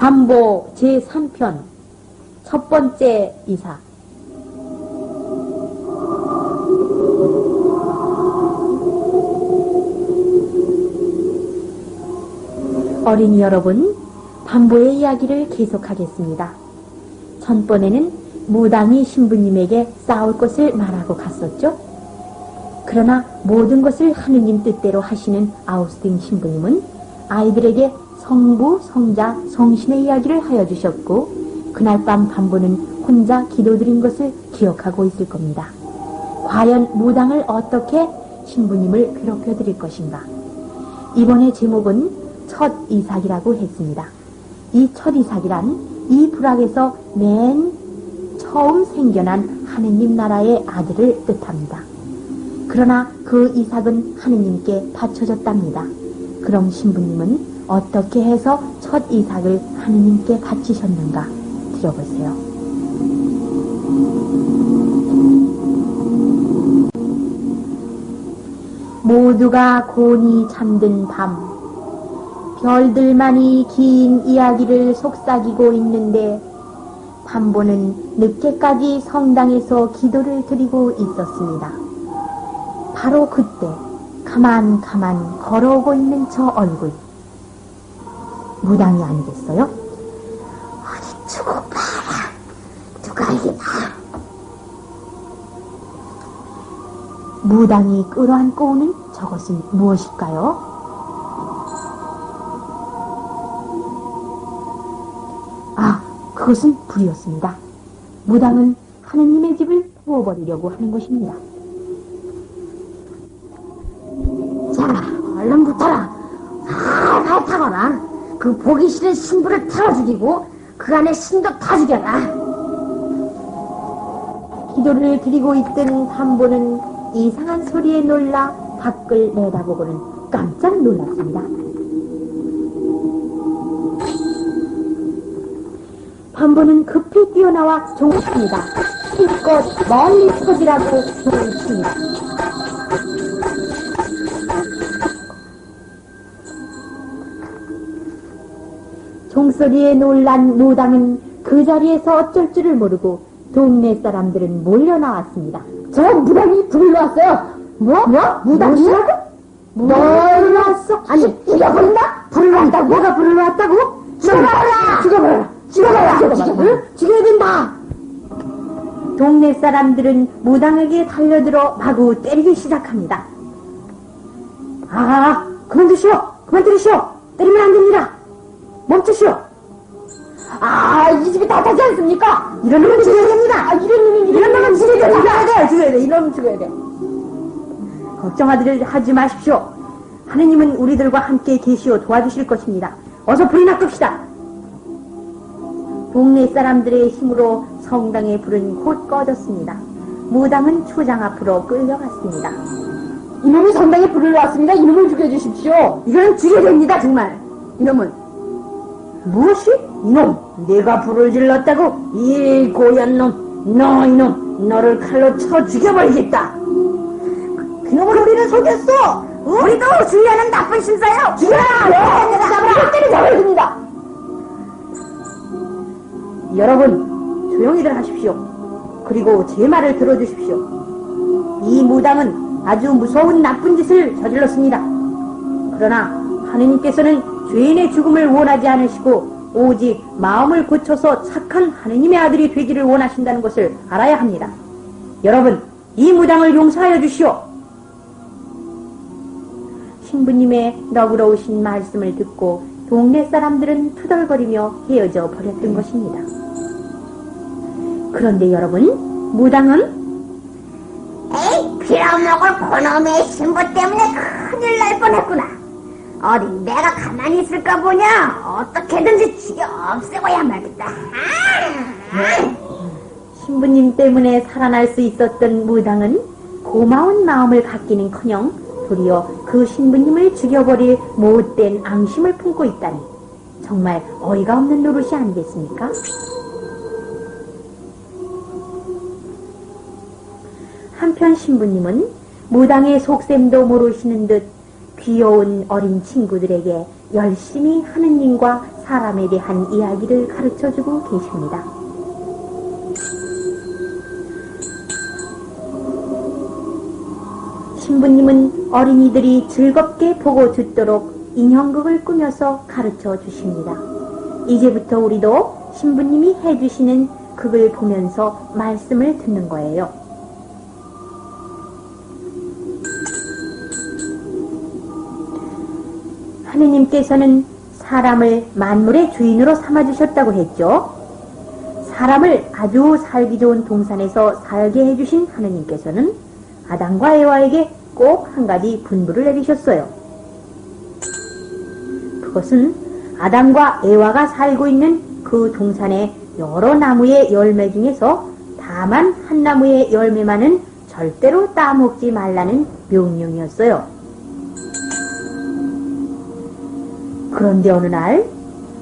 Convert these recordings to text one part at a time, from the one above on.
반보 제3편 첫 번째 이사. 어린이 여러분, 반보의 이야기를 계속하겠습니다. 전번에는 무당이 신부님에게 싸울 것을 말하고 갔었죠. 그러나 모든 것을 하느님 뜻대로 하시는 아우스틴 신부님은 아이들에게 성부, 성자, 성신의 이야기를 하여 주셨고, 그날 밤 반보는 혼자 기도드린 것을 기억하고 있을 겁니다. 과연 무당을 어떻게 신부님을 괴롭혀 드릴 것인가? 이번의 제목은 첫 이삭이라고 했습니다. 이 첫 이삭이란 이 불악에서 맨 처음 생겨난 하느님 나라의 아들을 뜻합니다. 그러나 그 이삭은 하느님께 바쳐졌답니다. 그럼 신부님은 어떻게 해서 첫 이삭을 하느님께 바치셨는가 들어보세요. 모두가 곤히 잠든 밤, 별들만이 긴 이야기를 속삭이고 있는데 반보는 늦게까지 성당에서 기도를 드리고 있었습니다. 바로 그때 가만 걸어오고 있는 저 얼굴, 무당이 아니겠어요? 어디 두고 봐라. 누가 이게 봐. 무당이 끌어안고 오는 저것은 무엇일까요? 그것은 불이었습니다. 무당은 하느님의 집을 부어버리려고 하는 것입니다. 자, 얼른 붙어라. 잘 타거라. 그 보기 싫은 신부를 태워 죽이고 그 안에 신도 타 죽여라. 기도를 드리고 있던 반보는 이상한 소리에 놀라 밖을 내다보고는 깜짝 놀랐습니다. 반보는 급히 뛰어나와 종을 칩니다. 힘껏 멀리 터지라고 종을 칩니다. 종소리에 놀란 무당은 그 자리에서 어쩔 줄을 모르고 동네 사람들은 몰려 나왔습니다. 저 무당이 불러왔어요. 뭐? 무당이라고? 뭘 왔어? 아니, 죽여버린다? 불을 한다고? 내가 불을 왔다고? 죽여버려라! 죽여야 된다! 동네 사람들은 무당에게 달려들어 마구 때리기 시작합니다. 그만두시오! 때리면 안 됩니다! 멈추시오! 이 집이 다 타지 않습니까? 이런 놈은 죽여야 됩니다! 이런 놈은 죽여야 돼! 이런 놈은 죽여야 돼! 걱정하지 마십시오. 하느님은 우리들과 함께 계시오 도와주실 것입니다. 어서 불이나 끕시다. 동네 사람들의 힘으로 성당의 불은 곧 꺼졌습니다. 무당은 초장 앞으로 끌려갔습니다. 이놈이 성당에 불을 놨습니다. 이놈을 죽여주십시오. 이건 죽여야 됩니다, 정말. 이놈은. 무엇이? 이놈, 내가 불을 질렀다고? 이 고얀 놈, 이놈, 너를 칼로 쳐 죽여버리겠다. 그놈을 우리는 속였어. 우리도 주의하는 나쁜 신사요. 죽여라! 내가 때려잡아야 됩니다. 여러분, 조용히들 하십시오. 그리고 제 말을 들어주십시오. 이 무당은 아주 무서운 나쁜 짓을 저질렀습니다. 그러나 하느님께서는 죄인의 죽음을 원하지 않으시고 오직 마음을 고쳐서 착한 하느님의 아들이 되기를 원하신다는 것을 알아야 합니다. 여러분, 이 무당을 용서하여 주시오. 신부님의 너그러우신 말씀을 듣고 동네 사람들은 투덜거리며 헤어져 버렸던 것입니다. 그런데 여러분, 무당은 빌어먹을 그놈의 신부 때문에 큰일 날 뻔했구나. 어디 내가 가만히 있을까 보냐. 어떻게든지 죽여 없애고야 말겠다. 신부님 때문에 살아날 수 있었던 무당은 고마운 마음을 갖기는커녕 도리어 그 신부님을 죽여버릴 못된 앙심을 품고 있다니 정말 어이가 없는 노릇이 아니겠습니까? 한편 신부님은 무당의 속셈도 모르시는 듯 귀여운 어린 친구들에게 열심히 하느님과 사람에 대한 이야기를 가르쳐주고 계십니다. 신부님은 어린이들이 즐겁게 보고 듣도록 인형극을 꾸며서 가르쳐 주십니다. 이제부터 우리도 신부님이 해주시는 극을 보면서 말씀을 듣는 거예요. 하느님께서는 사람을 만물의 주인으로 삼아주셨다고 했죠. 사람을 아주 살기 좋은 동산에서 살게 해주신 하느님께서는 아담과 에와에게 꼭 한 가지 분부를 내리셨어요. 그것은 아담과 에와가 살고 있는 그 동산의 여러 나무의 열매 중에서 다만 한 나무의 열매만은 절대로 따먹지 말라는 명령이었어요. 그런데 어느 날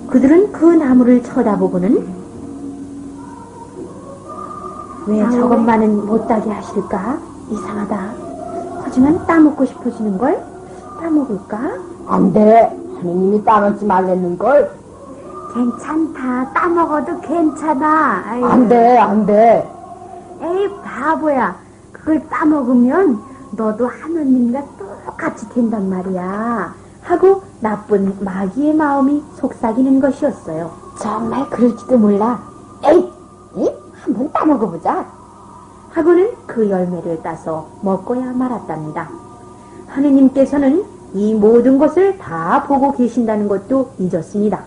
그들은 그 나무를 쳐다보고는 왜 저것만은 못하게 하실까? 이상하다. 하지만 따먹고 싶어지는걸? 따먹을까? 안 돼. 하느님이 따먹지 말랬는걸. 괜찮다. 따먹어도 괜찮아. 아이고. 안 돼, 안 돼. 에이, 바보야. 그걸 따먹으면 너도 하느님과 똑같이 된단 말이야. 하고 나쁜 마귀의 마음이 속삭이는 것이었어요. 정말 그럴지도 몰라. 에이, 한번 따먹어보자. 하고는 그 열매를 따서 먹고야 말았답니다. 하느님께서는 이 모든 것을 다 보고 계신다는 것도 잊었습니다.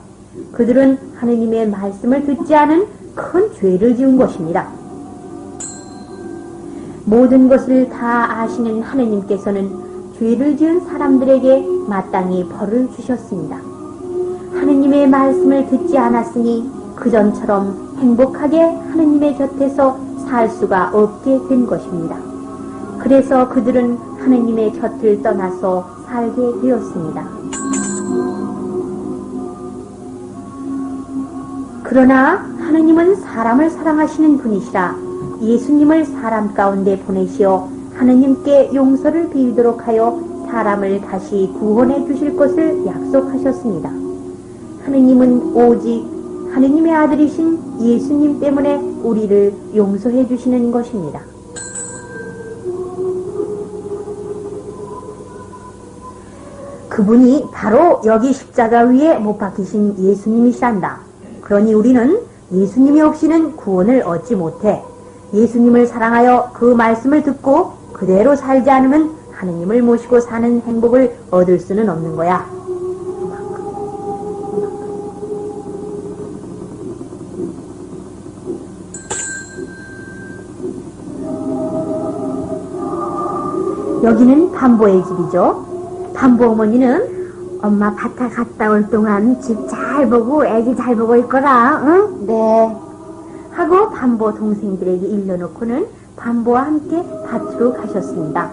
그들은 하느님의 말씀을 듣지 않은 큰 죄를 지은 것입니다. 모든 것을 다 아시는 하느님께서는 죄를 지은 사람들에게 마땅히 벌을 주셨습니다. 하느님의 말씀을 듣지 않았으니 그전처럼 행복하게 하느님의 곁에서 살 수가 없게 된 것입니다. 그래서 그들은 하느님의 곁을 떠나서 살게 되었습니다. 그러나 하느님은 사람을 사랑하시는 분이시라 예수님을 사람 가운데 보내시어 하느님께 용서를 빌도록 하여 사람을 다시 구원해 주실 것을 약속하셨습니다. 하느님은 오직 하느님의 아들이신 예수님 때문에 우리를 용서해 주시는 것입니다. 그분이 바로 여기 십자가 위에 못 박히신 예수님이시란다. 그러니 우리는 예수님이 없이는 구원을 얻지 못해 예수님을 사랑하여 그 말씀을 듣고 그대로 살지 않으면 하느님을 모시고 사는 행복을 얻을 수는 없는 거야. 여기는 반보의 집이죠. 반보 어머니는 엄마 밭에 갔다 올 동안 집 잘 보고 애기 잘 보고 있거라. 응? 네. 하고 반보 동생들에게 일러놓고는 반보와 함께 밭으로 가셨습니다.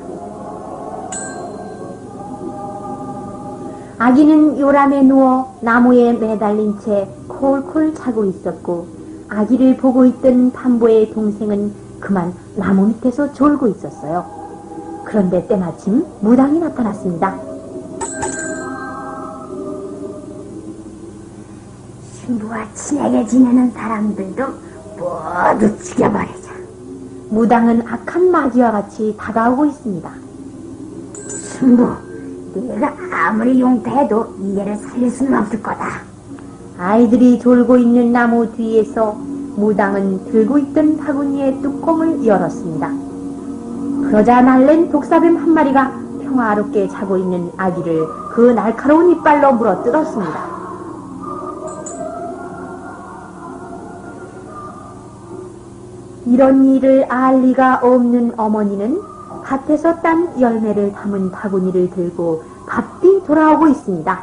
아기는 요람에 누워 나무에 매달린 채 콜콜 자고 있었고 아기를 보고 있던 반보의 동생은 그만 나무 밑에서 졸고 있었어요. 그런데 때마침 무당이 나타났습니다. 신부와 친하게 지내는 사람들도 모두 죽여버리자. 무당은 악한 마귀와 같이 다가오고 있습니다. 신부, 네가 아무리 용태해도 이애를 살릴 수는 없을 거다. 아이들이 졸고 있는 나무 뒤에서 무당은 들고 있던 바구니의 뚜껑을 열었습니다. 그러자 날랜 독사뱀 한 마리가 평화롭게 자고 있는 아기를 그 날카로운 이빨로 물어뜯었습니다. 이런 일을 알 리가 없는 어머니는 밭에서 딴 열매를 담은 바구니를 들고 바삐 돌아오고 있습니다.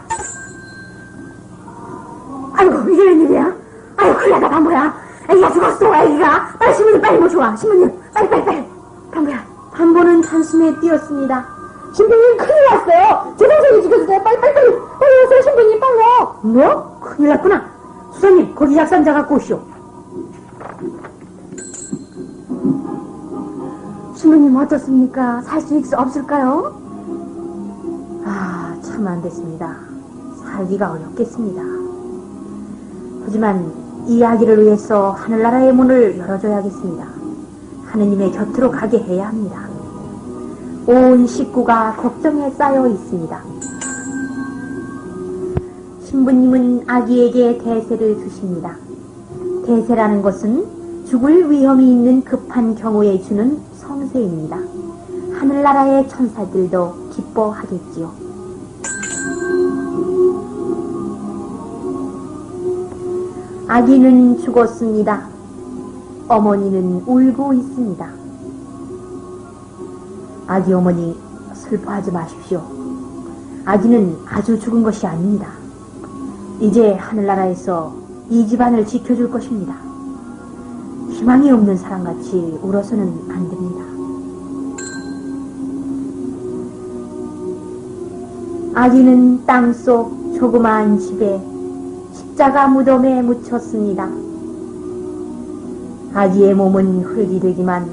아이고, 이게 웬일이야? 아이고, 큰일 나다, 반보야. 애기가 죽었어, 애기가. 빨리 신부님 빨리 모셔와. 신부님, 빨리. 반보야. 반보는 한숨에 뛰었습니다. 신부님 큰일 났어요. 제 동생이 죽여주세요. 빨리 오세요, 신부님 빨리 와. 뭐? 큰일 났구나. 수사님, 거기 약산자 갖고 오시오. 신부님 어떻습니까? 살 수 없을까요? 아, 참 안 됐습니다. 살기가 어렵겠습니다. 하지만 이 아기를 위해서 하늘나라의 문을 열어줘야겠습니다. 하느님의 곁으로 가게 해야 합니다. 온 식구가 걱정에 쌓여 있습니다. 신부님은 아기에게 대세를 주십니다. 대세라는 것은 죽을 위험이 있는 급한 경우에 주는 성세입니다. 하늘나라의 천사들도 기뻐하겠지요. 아기는 죽었습니다. 어머니는 울고 있습니다. 아기 어머니, 슬퍼하지 마십시오. 아기는 아주 죽은 것이 아닙니다. 이제 하늘나라에서 이 집안을 지켜줄 것입니다. 희망이 없는 사람같이 울어서는 안 됩니다. 아기는 땅속 조그마한 집에 십자가 무덤에 묻혔습니다. 아기의 몸은 흙이 되지만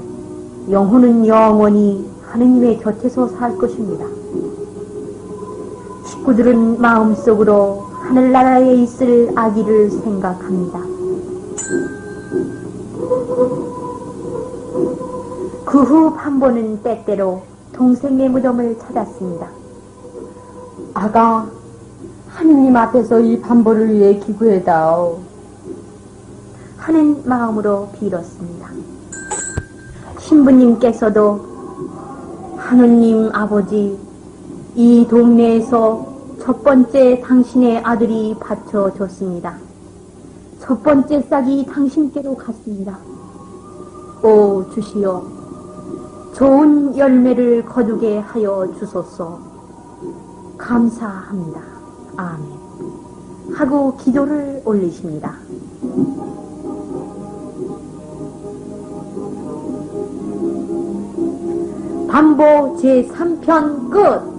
영혼은 영원히 하느님의 곁에서 살 것입니다. 식구들은 마음속으로 하늘나라에 있을 아기를 생각합니다. 그 후 판보는 때때로 동생의 무덤을 찾았습니다. 아가, 하느님 앞에서 이 반보를 위해 기구해다오. 하는 마음으로 빌었습니다. 신부님께서도 하느님 아버지, 이 동네에서 첫 번째 당신의 아들이 바쳐졌습니다. 첫 번째 싹이 당신께로 갔습니다. 오 주시여, 좋은 열매를 거두게 하여 주소서. 감사합니다. 아멘. 하고 기도를 올리십니다. 반보 제3편 끝.